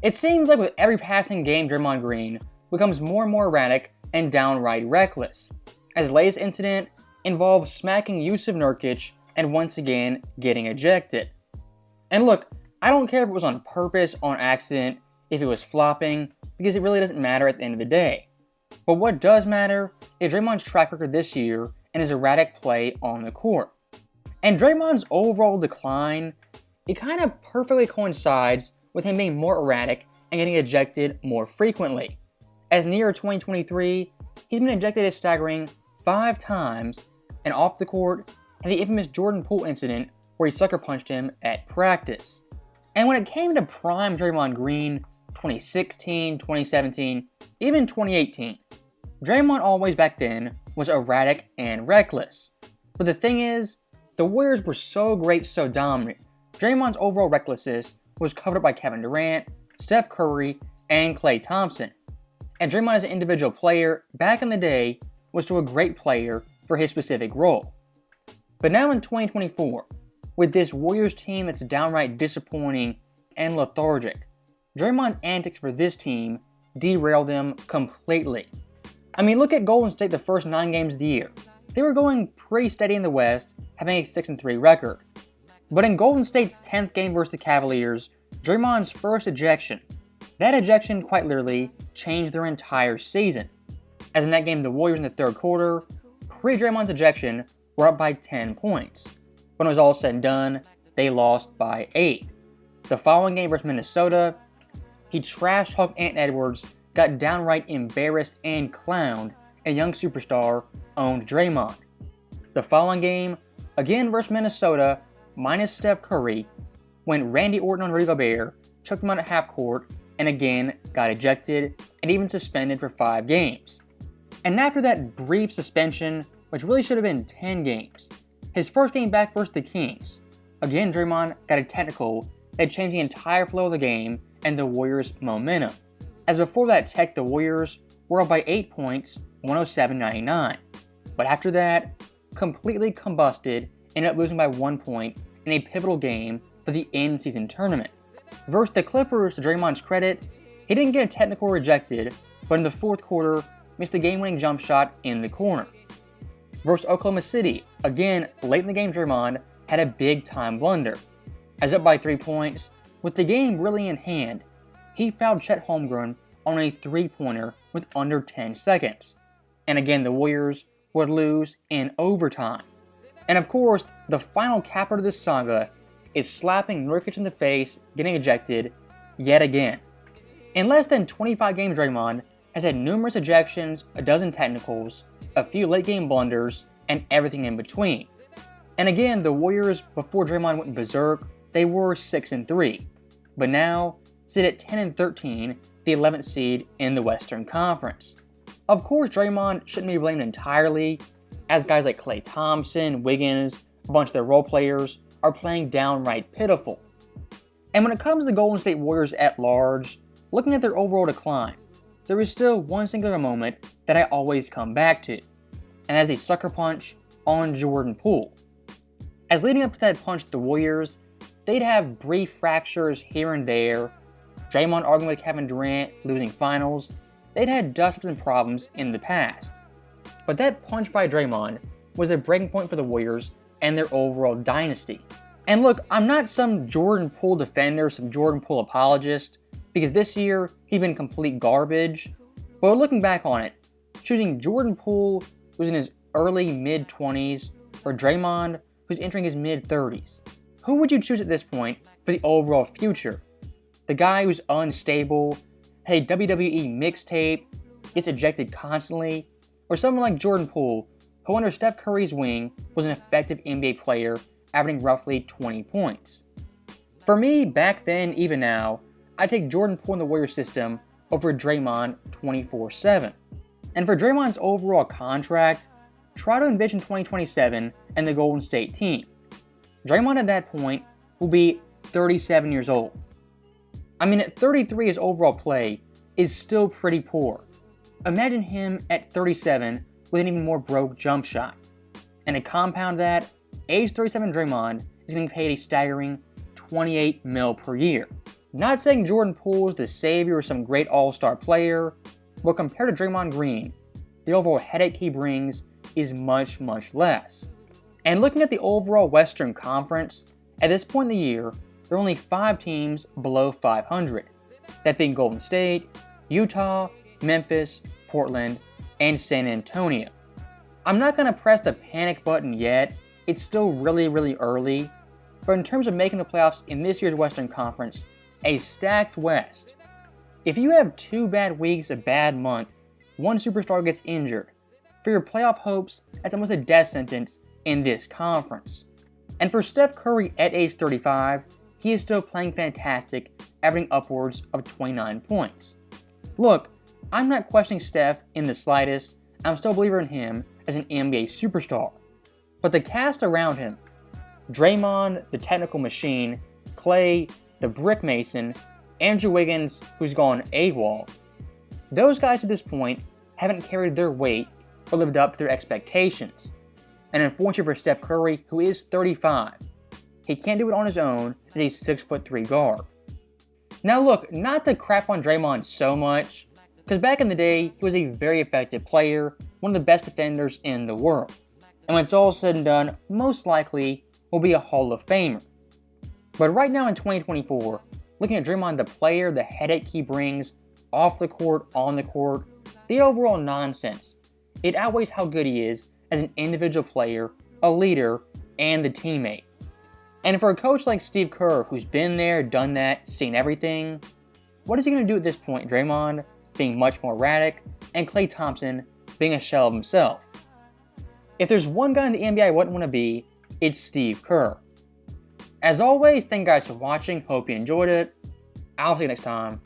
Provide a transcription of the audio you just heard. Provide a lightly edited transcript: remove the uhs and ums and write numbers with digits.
It seems like with every passing game, Draymond Green becomes more and more erratic and downright reckless, as his latest incident involves smacking Yusuf Nurkic and once again getting ejected. And look, I don't care if it was on purpose, on accident, if it was flopping, because it really doesn't matter at the end of the day. But what does matter is Draymond's track record this year and his erratic play on the court. And Draymond's overall decline, it kind of perfectly coincides with him being more erratic and getting ejected more frequently. As near 2023, he's been ejected a staggering 5 times, and off the court had the infamous Jordan Poole incident where he sucker punched him at practice. And when it came to prime Draymond Green, 2016, 2017, even 2018, Draymond always back then was erratic and reckless. But the thing is, the Warriors were so great, so dominant, Draymond's overall recklessness was covered up by Kevin Durant, Steph Curry, and Klay Thompson. And Draymond as an individual player, back in the day, was still a great player for his specific role. But now in 2024, with this Warriors team that's downright disappointing and lethargic, Draymond's antics for this team derailed them completely. I mean, look at Golden State the first 9 games of the year. They were going pretty steady in the West, having a 6-3 record. But in Golden State's 10th game versus the Cavaliers, Draymond's first ejection, that ejection quite literally changed their entire season. As in that game, the Warriors in the third quarter, pre-Draymond's ejection, were up by 10 points. When it was all said and done, they lost by 8. The following game versus Minnesota, he trash-talked Ant Edwards, got downright embarrassed and clowned, and young superstar owned Draymond. The following game, again versus Minnesota, minus Steph Curry, when Randy Orton on Rudy Gobert took him out at half court and again got ejected and even suspended for 5 games. And after that brief suspension, which really should have been 10 games, his first game back versus the Kings, again Draymond got a technical that changed the entire flow of the game and the Warriors' momentum. As before that tech, the Warriors were up by 8 points, 107-99. But after that, completely combusted, ended up losing by 1 point in a pivotal game for the in-season tournament. Versus the Clippers, to Draymond's credit, he didn't get a technical rejected, but in the fourth quarter, missed the game-winning jump shot in the corner. Versus Oklahoma City, again, late in the game, Draymond had a big-time blunder. As up by 3 points, with the game really in hand, he fouled Chet Holmgren on a 3-pointer with under 10 seconds. And again, the Warriors would lose in overtime. And of course, the final capper to this saga is slapping Nurkic in the face, getting ejected yet again. In less than 25 games, Draymond has had numerous ejections, a dozen technicals, a few late-game blunders, and everything in between. And again, the Warriors, before Draymond went berserk, they were 6-3, but now sit at 10-13, the 11th seed in the Western Conference. Of course, Draymond shouldn't be blamed entirely, as guys like Klay Thompson, Wiggins, a bunch of their role players are playing downright pitiful. And when it comes to the Golden State Warriors at large, looking at their overall decline, there is still one singular moment that I always come back to, and that's a sucker punch on Jordan Poole. As leading up to that punch, the Warriors, they'd have brief fractures here and there, Draymond arguing with Kevin Durant, losing finals, they'd had dust-ups and problems in the past. But that punch by Draymond was a breaking point for the Warriors and their overall dynasty. And look, I'm not some Jordan Poole defender, some Jordan Poole apologist, because this year he's been complete garbage. But looking back on it, choosing Jordan Poole, who's in his early mid-20s, or Draymond, who's entering his mid-30s, who would you choose at this point for the overall future? The guy who's unstable, had a WWE mixtape, gets ejected constantly, or someone like Jordan Poole, who under Steph Curry's wing was an effective NBA player, averaging roughly 20 points. For me, back then, even now, I take Jordan Poole in the Warriors system over Draymond 24/7. And for Draymond's overall contract, try to envision 2027 and the Golden State team. Draymond at that point will be 37 years old. I mean, at 33, his overall play is still pretty poor. Imagine him at 37 with an even more broke jump shot. And to compound that, age 37 Draymond is getting paid a staggering $28 million per year. Not saying Jordan Poole is the savior or some great all-star player, but compared to Draymond Green, the overall headache he brings is much, much less. And looking at the overall Western Conference, at this point in the year, there are only 5 teams below 500. That being Golden State, Utah, Memphis, Portland, and San Antonio. I'm not going to press the panic button yet, it's still really, really early, but in terms of making the playoffs in this year's Western Conference, a stacked West. If you have 2 bad weeks, a bad month, one superstar gets injured, for your playoff hopes, that's almost a death sentence in this conference. And for Steph Curry at age 35, he is still playing fantastic, averaging upwards of 29 points. Look, I'm not questioning Steph in the slightest, I'm still a believer in him as an NBA superstar. But the cast around him, Draymond, the technical machine, Klay, the brick mason, Andrew Wiggins, who's gone AWOL, those guys at this point haven't carried their weight or lived up to their expectations. And unfortunately for Steph Curry, who is 35, he can't do it on his own as a 6'3" guard. Now look, not to crap on Draymond so much, because back in the day, he was a very effective player, one of the best defenders in the world. And when it's all said and done, most likely will be a Hall of Famer. But right now in 2024, looking at Draymond, the player, the headache he brings, off the court, on the court, the overall nonsense, it outweighs how good he is as an individual player, a leader, and the teammate. And for a coach like Steve Kerr, who's been there, done that, seen everything, what is he going to do at this point? Draymond being much more erratic, and Klay Thompson being a shell of himself. If there's one guy in the NBA I wouldn't want to be, it's Steve Kerr. As always, thank you guys for watching, hope you enjoyed it. I'll see you next time.